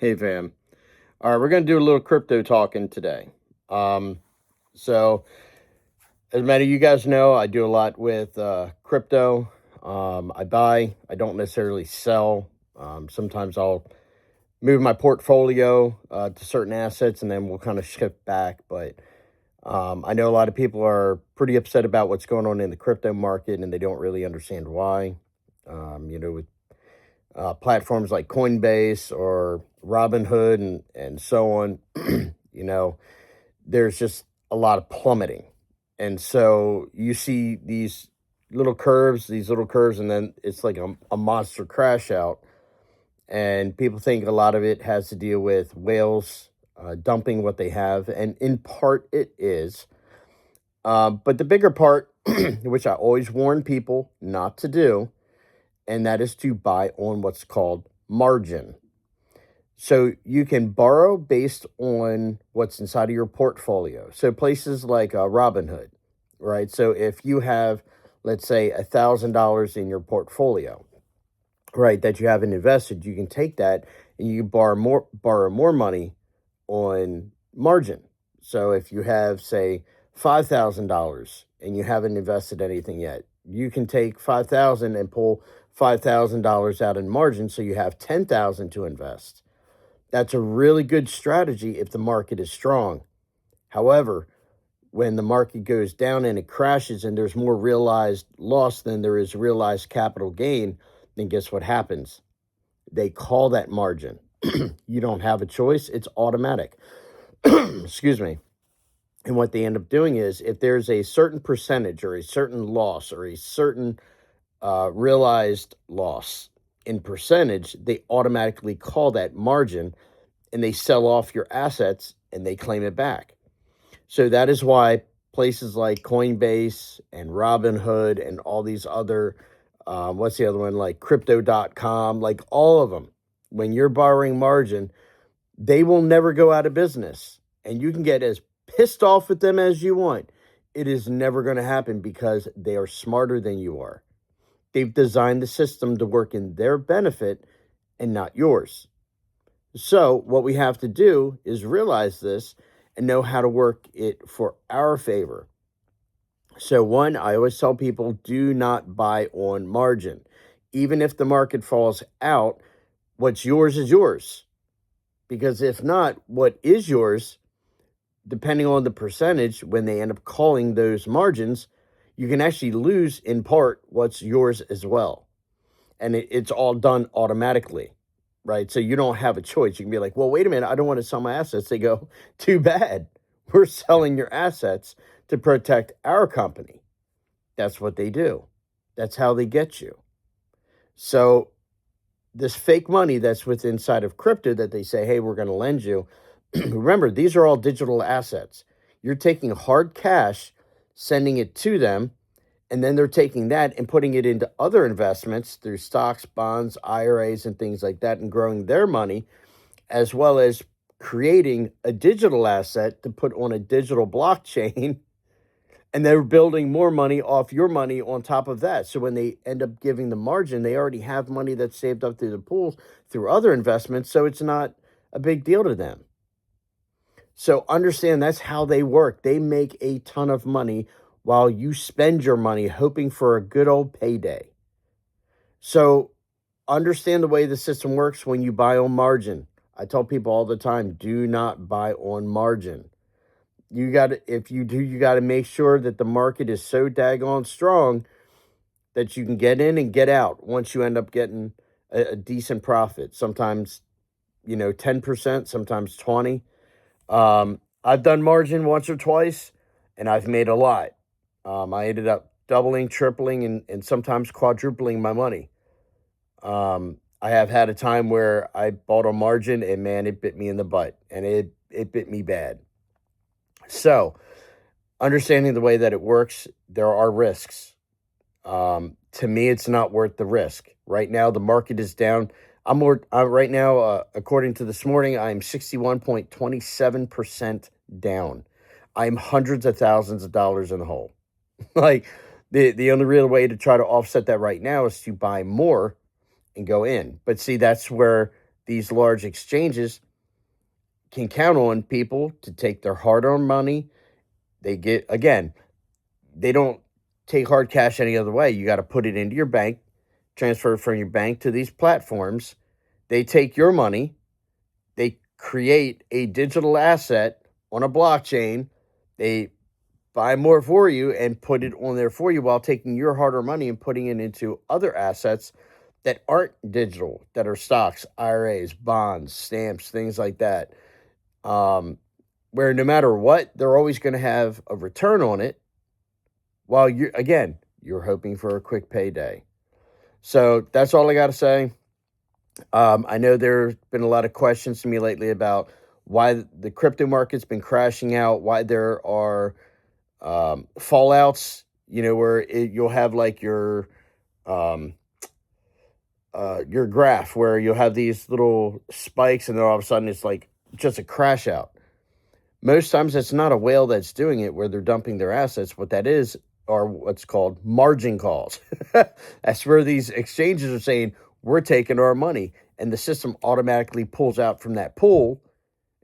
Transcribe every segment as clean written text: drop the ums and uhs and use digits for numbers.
Hey, fam. All right, we're going to do a little crypto talking today. Um, so, as many of you guys know, I do a lot with crypto. I buy, I don't necessarily sell. Sometimes I'll move my portfolio to certain assets and then we'll kind of shift back. But I know a lot of people are pretty upset about what's going on in the crypto market and they don't really understand why. With platforms like Coinbase or Robinhood and so on, you know, there's just a lot of plummeting. And so you see these little curves, and then it's like a monster crash out. And people think a lot of it has to deal with whales dumping what they have. And in part, it is. But the bigger part, which I always warn people not to do, and that is to buy on what's called margin. So you can borrow based on what's inside of your portfolio. So places like Robinhood, right? So if you have, let's say, $1,000 in your portfolio, right, that you haven't invested, you can take that and you borrow more money on margin. So if you have, say, $5,000 and you haven't invested anything yet, you can take 5,000 and pull $5,000 out in margin, so you have 10,000 to invest. That's a really good strategy if the market is strong. However, when the market goes down and it crashes and there's more realized loss than there is realized capital gain, then guess what happens? They call that margin. You don't have a choice, it's automatic. Excuse me. And what they end up doing is if there's a certain percentage or a certain loss or a certain realized loss in percentage, they automatically call that margin and they sell off your assets and they claim it back. So that is why places like Coinbase and Robinhood and all these other, what's the other one, like crypto.com, like all of them, when you're borrowing margin, they will never go out of business. And you can get as pissed off with them as you want. It is never going to happen because they are smarter than you are. They've designed the system to work in their benefit and not yours. So what we have to do is realize this and know how to work it for our favor. So one, I always tell people, do not buy on margin. Even if the market falls out, what's yours is yours. Because if not, what is yours, depending on the percentage, when they end up calling those margins, you can actually lose in part what's yours as well. And it's all done automatically, right? So you don't have a choice. You can be like, well, wait a minute, I don't want to sell my assets. They go, too bad. We're selling your assets to protect our company. That's what they do. That's how they get you. So this fake money that's within inside of crypto that they say, hey, we're going to lend you. Remember, these are all digital assets. You're taking hard cash, sending it to them, and then they're taking that and putting it into other investments through stocks, bonds, IRAs, and things like that, and growing their money, as well as creating a digital asset to put on a digital blockchain. And they're building more money off your money on top of that. So when they end up giving the margin, they already have money that's saved up through the pools through other investments. So it's not a big deal to them. So understand that's how they work. They make a ton of money while you spend your money hoping for a good old payday. So understand the way the system works when you buy on margin. I tell people all the time, do not buy on margin. If you do, you got to make sure that the market is so daggone strong that you can get in and get out once you end up getting a decent profit. Sometimes, 10%, sometimes 20. I've done margin once or twice and I've made a lot. I ended up doubling, tripling, and sometimes quadrupling my money. I have had a time where I bought a margin and man, it bit me in the butt and it bit me bad. So understanding the way that it works, there are risks. To me, it's not worth the risk. Right now, the market is down. Right now, according to this morning, I'm 61.27% down. I'm hundreds of thousands of dollars in the hole. Like the only real way to try to offset that right now is to buy more and go in. But see, that's where these large exchanges can count on people to take their hard-earned money. They get, again, they don't take hard cash any other way. You got to put it into your bank, transfer it from your bank to these platforms. They take your money, they create a digital asset on a blockchain. They buy more for you and put it on there for you while taking your hard-earned money and putting it into other assets that aren't digital, that are stocks, IRAs, bonds, stamps, things like that. Where no matter what, they're always going to have a return on it while you're hoping for a quick payday. So that's all I got to say. I know there's been a lot of questions to me lately about why the crypto market's been crashing out, why there are fallouts, where you'll have like your graph where you'll have these little spikes and then all of a sudden it's like just a crash out. Most times it's not a whale that's doing it where they're dumping their assets. What that is are what's called margin calls. That's where these exchanges are saying, we're taking our money, and the system automatically pulls out from that pool.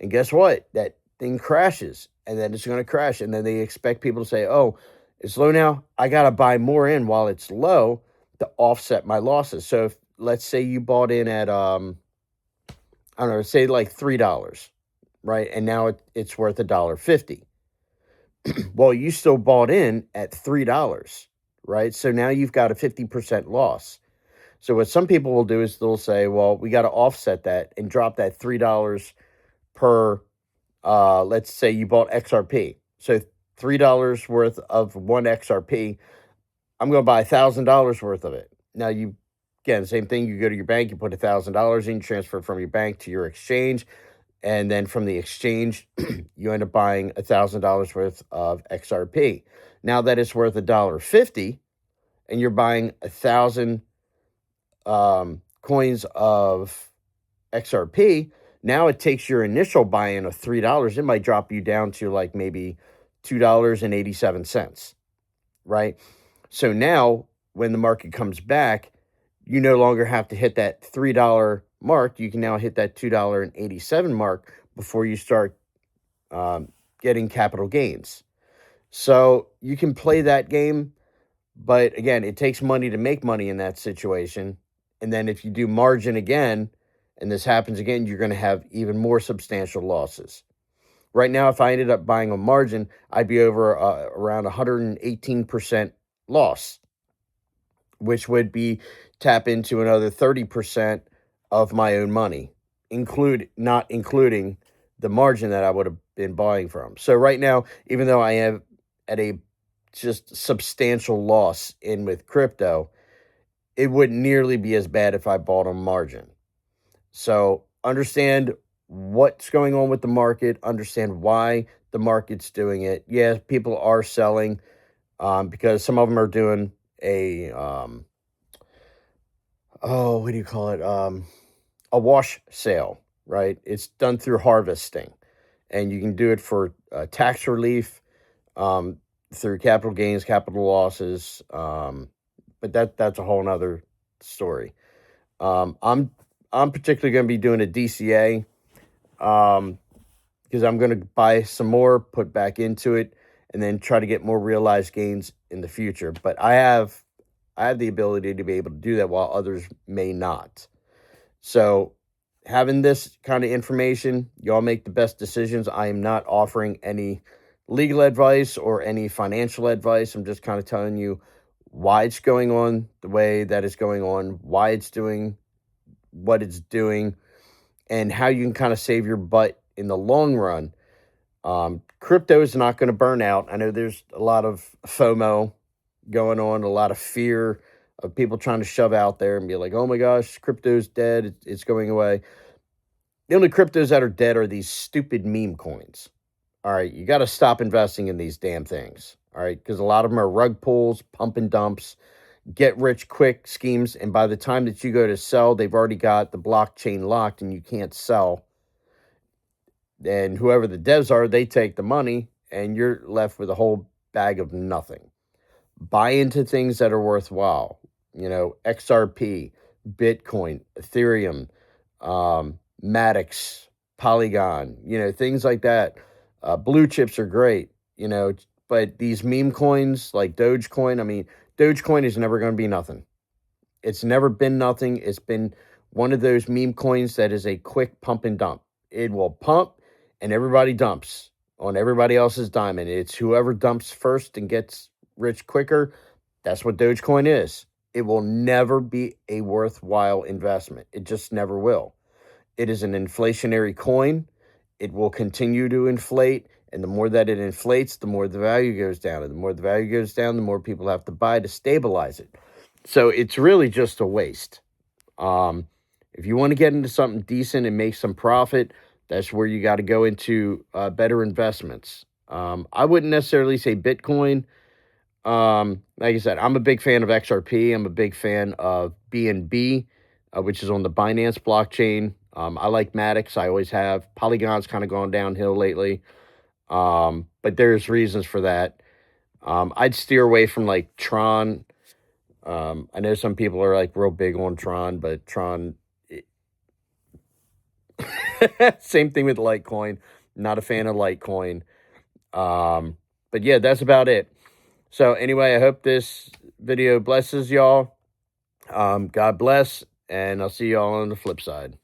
And guess what? That thing crashes, and then it's going to crash. And then they expect people to say, oh, it's low now. I got to buy more in while it's low to offset my losses. So if, let's say you bought in at, I don't know, say like $3, right? And now it's worth $1.50. Well, you still bought in at $3, right? So now you've got a 50% loss. So what some people will do is they'll say, well, we got to offset that and drop that $3 per, let's say you bought XRP. So $3 worth of one XRP, I'm going to buy $1,000 worth of it. Now again, same thing. You go to your bank, you put $1,000 in, you transfer from your bank to your exchange. And then from the exchange, you end up buying $1,000 worth of XRP. Now that it's worth $1.50 and you're buying 1,000 coins of XRP, now it takes your initial buy-in of $3. It might drop you down to like maybe $2.87, right? So now when the market comes back, you no longer have to hit that $3 mark. You can now hit that $2.87 mark before you start getting capital gains. So you can play that game, but again, it takes money to make money in that situation. And then if you do margin again, and this happens again, you're going to have even more substantial losses. Right now, if I ended up buying a margin, I'd be over around 118% loss, which would be tap into another 30% of my own money, not including the margin that I would have been buying from. So right now, even though I am at a just substantial loss in with crypto, it wouldn't nearly be as bad if I bought on margin. So understand what's going on with the market, understand why the market's doing it. Yeah, people are selling because some of them are doing a, what do you call it? A wash sale, right? It's done through harvesting, and you can do it for tax relief through capital gains, capital losses. But that's a whole nother story. I'm particularly going to be doing a DCA because I'm going to buy some more, put back into it, and then try to get more realized gains in the future. But I have the ability to be able to do that while others may not. So having this kind of information, y'all make the best decisions. I am not offering any legal advice or any financial advice. I'm just kind of telling you why it's going on the way that it's going on, why it's doing what it's doing, and how you can kind of save your butt in the long run. Crypto is not going to burn out. I know there's a lot of FOMO going on, a lot of fear of people trying to shove out there and be like, oh my gosh, crypto's dead, it's going away. The only cryptos that are dead are these stupid meme coins. All right, you got to stop investing in these damn things. All right, because a lot of them are rug pulls, pump and dumps, get rich quick schemes. And by the time that you go to sell, they've already got the blockchain locked and you can't sell. And whoever the devs are, they take the money and you're left with a whole bag of nothing. Buy into things that are worthwhile. XRP, Bitcoin, Ethereum, Maddox, Polygon, things like that. Blue chips are great, but these meme coins like Dogecoin, I mean, Dogecoin is never going to be nothing. It's never been nothing. It's been one of those meme coins that is a quick pump and dump. It will pump and everybody dumps on everybody else's diamond. It's whoever dumps first and gets rich quicker. That's what Dogecoin is. It will never be a worthwhile investment. It just never will. It is an inflationary coin. It will continue to inflate. And the more that it inflates, the more the value goes down. And the more the value goes down, the more people have to buy to stabilize it. So it's really just a waste. If you want to get into something decent and make some profit, that's where you got to go into better investments. I wouldn't necessarily say Bitcoin. Like I said, I'm a big fan of XRP. I'm a big fan of BNB, which is on the Binance blockchain. I like Maddox. I always have. Polygon's kind of gone downhill lately. But there's reasons for that. I'd steer away from like Tron. I know some people are like real big on Tron, but Tron, same thing with Litecoin. Not a fan of Litecoin. But yeah, that's about it. So anyway, I hope this video blesses y'all. God bless, and I'll see y'all on the flip side.